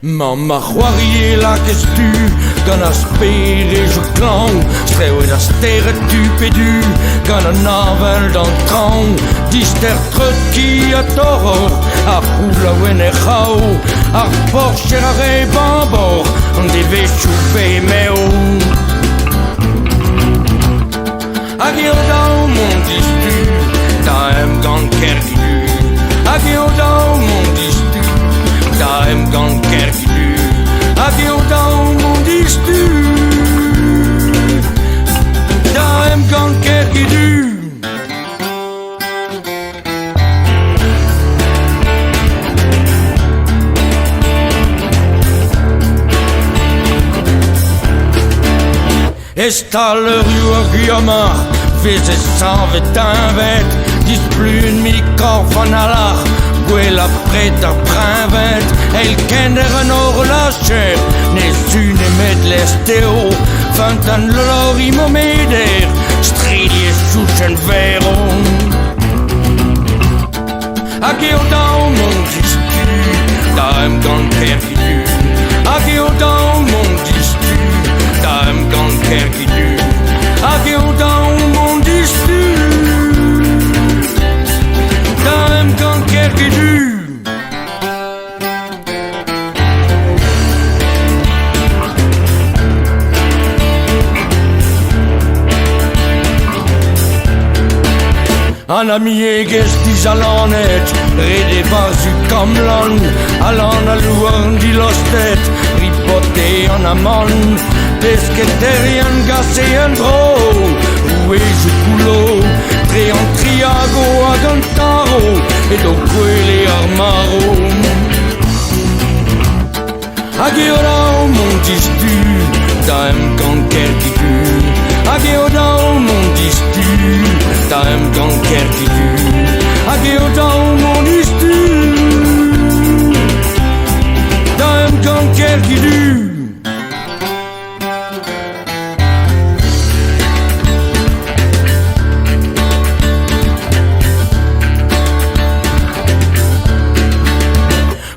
Mamma choarier la kestu gant a spere jo klang Streouet a steret du pedu gant a navel d'an tran Dister treut ki a toror ar poula wen e chao Ar porcher a re bambor an de vechou pe meo Hag eo daou mon distu da Emgann Kêrgidu Hag eo daou mon distu da Emgann Kêrgidu Hag eo daou mon distu da Emgann Kêrgidu Estaleriou a guiamar Vez e savet invet Dis plun mi kar van alar Gwell a pret ar prinvet El kender an or la cher Nes un emet l'esteo Fant an lor i momeder Strilje souchen vero Hag eo daou mon distu da Emgann Kêrgidu Hag eo daou mon distu da Emgann Kêrgidu Hag eo daou mon distu da Emgann Kêrgidu An amiegez dizalanet Red e bazu kamlan Alan a louarn di lostet Ripote an amañ Pesketerian gase en dro Rouez o koulo Tre an triago hag an taro Et o gwele ar maro Hag eo daou mon distu da Emgann Kêrgidu Hag eo daou mon distu da Emgann Kêrgidu Hag eo daou mon distu da Emgann Kêrgidu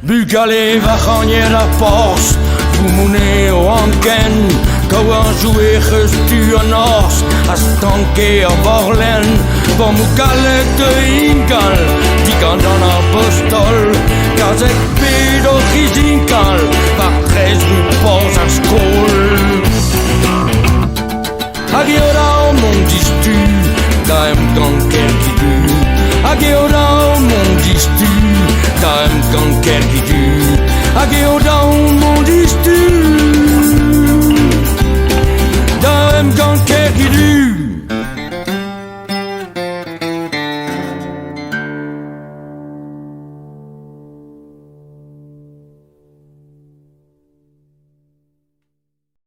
Bugale barzhoniezh a pors Vous moune o anken Gau an joueches tu an ors A stanke a vorlen Bon mou galet de inkal Digant an ar postol Gazek ped o chizinkal Par 13 rue pors ar skol Hag eo daou mon distu da Emgann Kêrgidu Hag eo daou mon distu da Emgann Kêrgidu Hag eo